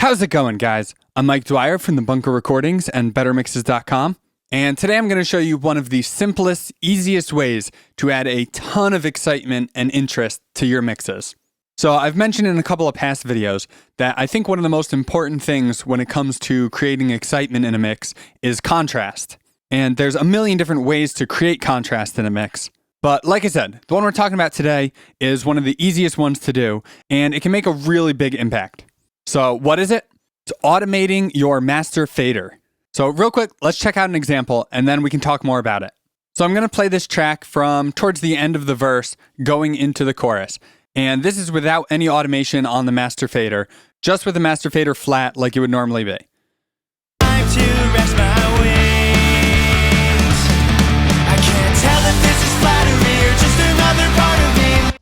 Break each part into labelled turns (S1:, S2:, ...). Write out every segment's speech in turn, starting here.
S1: How's it going, guys? I'm Mike Dwyer from the Bunker Recordings and BetterMixes.com, and today I'm going to show you one of the simplest, easiest ways to add a ton of excitement and interest to your mixes. So I've mentioned in a couple of past videos that I think one of the most important things when it comes to creating excitement in a mix is contrast. And there's a million different ways to create contrast in a mix. But like I said, the one we're talking about today is one of the easiest ones to do, and it can make a really big impact. So what is it? It's automating your master fader. So real quick, let's check out an example, and then we can talk more about it. So I'm going to play this track from towards the end of the verse going into the chorus. And this is without any automation on the master fader, just with the master fader flat like it would normally be.
S2: Time to rest my wings. I can't tell if this is flattery or just another part of me.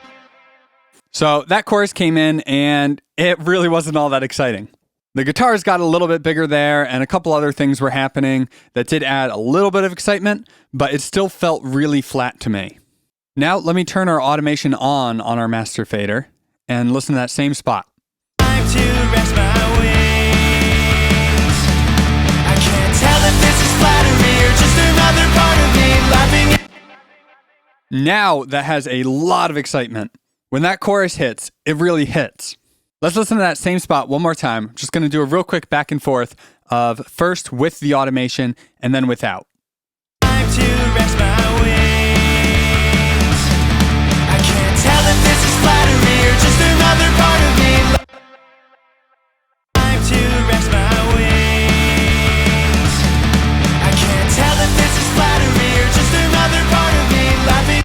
S1: So that chorus came in and it really wasn't all that exciting. The guitars got a little bit bigger there and a couple other things were happening that did add a little bit of excitement, but it still felt really flat to me. Now let me turn our automation on our master fader and listen to that same spot.
S2: Time to rest my wings. I can't tell if this is flattery or just another part of me laughing.
S1: Now that has a lot of excitement. When that chorus hits, it really hits. Let's listen to that same spot one more time. I'm just going to do a real quick back and forth of first with the automation and then without.
S2: Time to rest my wings. I can't tell if this is flattery or just another part of me. Time to rest my wings. I can't tell if this is flattery or just another part of me laughing.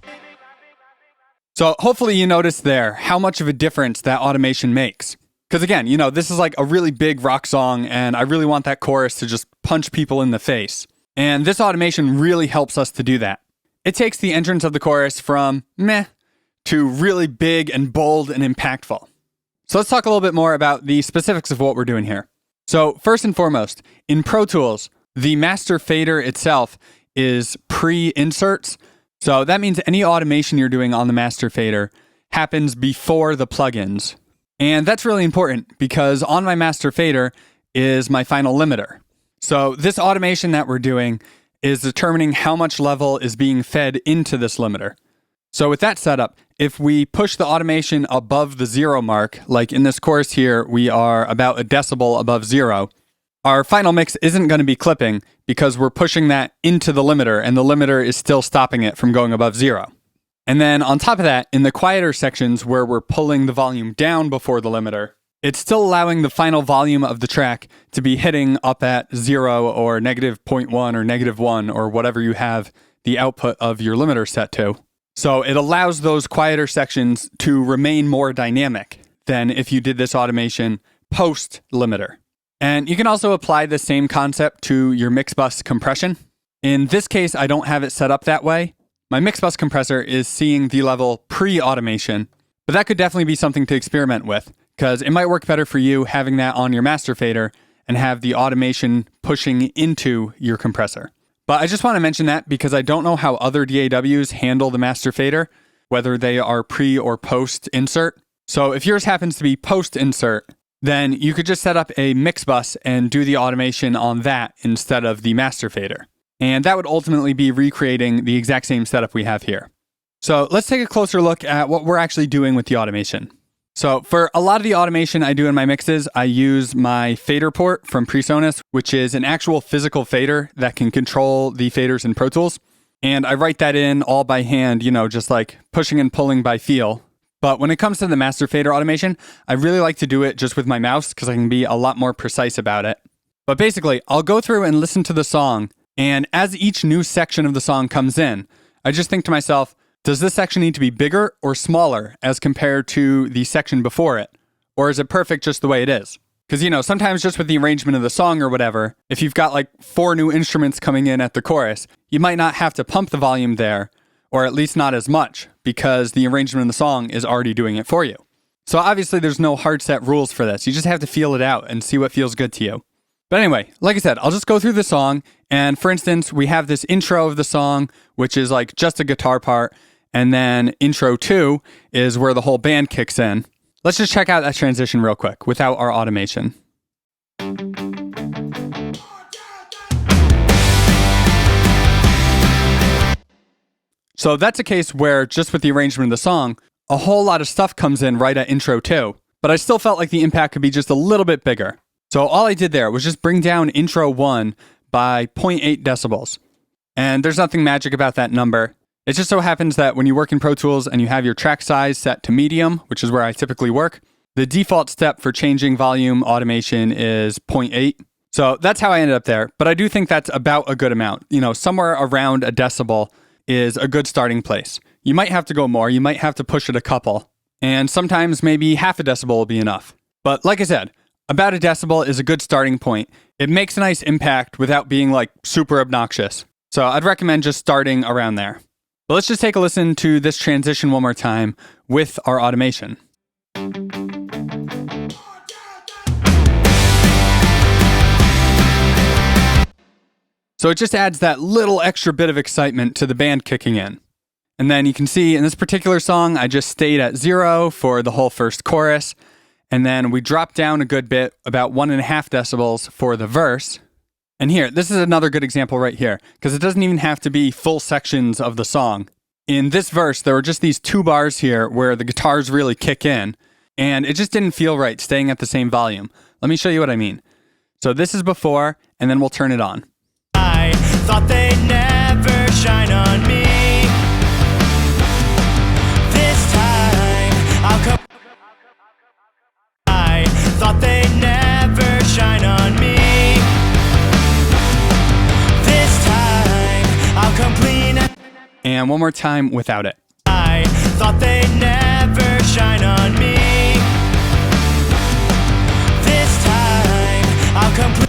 S1: So hopefully you noticed there how much of a difference that automation makes. Because again, this is like a really big rock song and I really want that chorus to just punch people in the face. And this automation really helps us to do that. It takes the entrance of the chorus from meh to really big and bold and impactful. So let's talk a little bit more about the specifics of what we're doing here. So first and foremost, in Pro Tools, the master fader itself is pre-inserts. So that means any automation you're doing on the master fader happens before the plugins. And that's really important because on my master fader is my final limiter. So this automation that we're doing is determining how much level is being fed into this limiter. So with that setup, if we push the automation above the 0 mark, like in this chorus here, we are about a decibel above 0, our final mix isn't going to be clipping because we're pushing that into the limiter and the limiter is still stopping it from going above 0. And then on top of that, in the quieter sections where we're pulling the volume down before the limiter, it's still allowing the final volume of the track to be hitting up at 0 or negative 0.1 or negative 1 or whatever you have the output of your limiter set to. So it allows those quieter sections to remain more dynamic than if you did this automation post limiter. And you can also apply the same concept to your mix bus compression. In this case, I don't have it set up that way. My mix bus compressor is seeing the level pre-automation, but that could definitely be something to experiment with because it might work better for you having that on your master fader and have the automation pushing into your compressor. But I just want to mention that because I don't know how other DAWs handle the master fader, whether they are pre or post insert. So if yours happens to be post insert, then you could just set up a mix bus and do the automation on that instead of the master fader. And that would ultimately be recreating the exact same setup we have here. So let's take a closer look at what we're actually doing with the automation. So for a lot of the automation I do in my mixes, I use my fader port from PreSonus, which is an actual physical fader that can control the faders in Pro Tools. And I write that in all by hand, just like pushing and pulling by feel. But when it comes to the master fader automation, I really like to do it just with my mouse because I can be a lot more precise about it. But basically, I'll go through and listen to the song, and as each new section of the song comes in, I just think to myself, does this section need to be bigger or smaller as compared to the section before it? Or is it perfect just the way it is? Because, sometimes just with the arrangement of the song or whatever, if you've got like 4 new instruments coming in at the chorus, you might not have to pump the volume there, or at least not as much, because the arrangement of the song is already doing it for you. So obviously there's no hard set rules for this. You just have to feel it out and see what feels good to you. But anyway, like I said, I'll just go through the song. And for instance, we have this intro of the song, which is like just a guitar part. And then intro 2 is where the whole band kicks in. Let's just check out that transition real quick without our automation. So that's a case where, just with the arrangement of the song, a whole lot of stuff comes in right at intro 2, but I still felt like the impact could be just a little bit bigger. So all I did there was just bring down intro 1 by 0.8 decibels. And there's nothing magic about that number. It just so happens that when you work in Pro Tools and you have your track size set to medium, which is where I typically work, the default step for changing volume automation is 0.8. So that's how I ended up there. But I do think that's about a good amount. You know, somewhere around a decibel is a good starting place. You might have to go more. You might have to push it a couple. And sometimes maybe half a decibel will be enough. But like I said, about a decibel is a good starting point. It makes a nice impact without being like super obnoxious. So I'd recommend just starting around there. But let's just take a listen to this transition one more time with our automation. So it just adds that little extra bit of excitement to the band kicking in. And then you can see in this particular song, I just stayed at 0 for the whole first chorus. And then we dropped down a good bit, about 1.5 decibels for the verse. And here, this is another good example right here, because it doesn't even have to be full sections of the song. In this verse, there were just these 2 bars here where the guitars really kick in, and it just didn't feel right staying at the same volume. Let me show you what I mean. So this is before, and then we'll turn it on.
S2: I thought they'd never shine on me. This time I'll come. I thought they'd never shine on me. This time I'll come clean.
S1: And one more time without it.
S2: I thought they'd never shine on me. This time I'll come clean.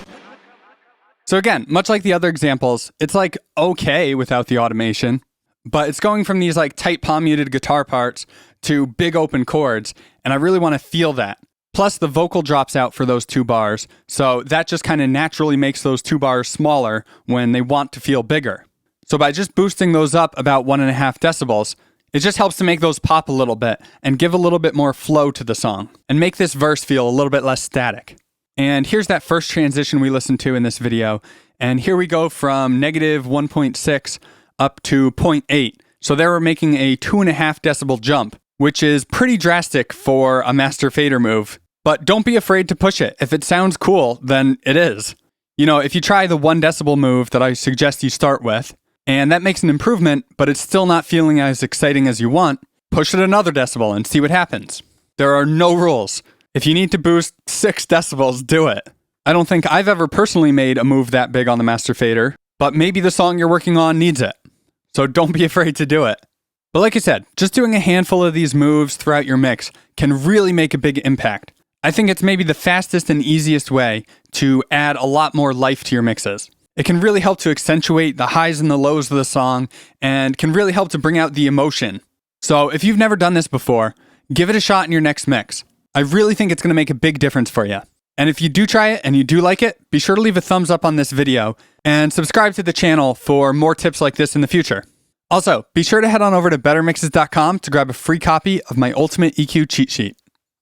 S1: So again, much like the other examples, it's like okay without the automation, but it's going from these like tight palm muted guitar parts to big open chords, and I really want to feel that. Plus the vocal drops out for those 2 bars, so that just kind of naturally makes those 2 bars smaller when they want to feel bigger. So by just boosting those up about 1.5 decibels, it just helps to make those pop a little bit and give a little bit more flow to the song and make this verse feel a little bit less static. And here's that first transition we listened to in this video. And here we go from negative 1.6 up to 0.8. So there we're making a 2.5 decibel jump, which is pretty drastic for a master fader move. But don't be afraid to push it. If it sounds cool, then it is. You know, if you try the 1 decibel move that I suggest you start with, and that makes an improvement, but it's still not feeling as exciting as you want, push it another decibel and see what happens. There are no rules. If you need to boost 6 decibels, do it. I don't think I've ever personally made a move that big on the master fader, but maybe the song you're working on needs it. So don't be afraid to do it. But like I said, just doing a handful of these moves throughout your mix can really make a big impact. I think it's maybe the fastest and easiest way to add a lot more life to your mixes. It can really help to accentuate the highs and the lows of the song and can really help to bring out the emotion. So if you've never done this before, give it a shot in your next mix. I really think it's going to make a big difference for you. And if you do try it and you do like it, be sure to leave a thumbs up on this video and subscribe to the channel for more tips like this in the future. Also, be sure to head on over to bettermixes.com to grab a free copy of my Ultimate EQ cheat sheet.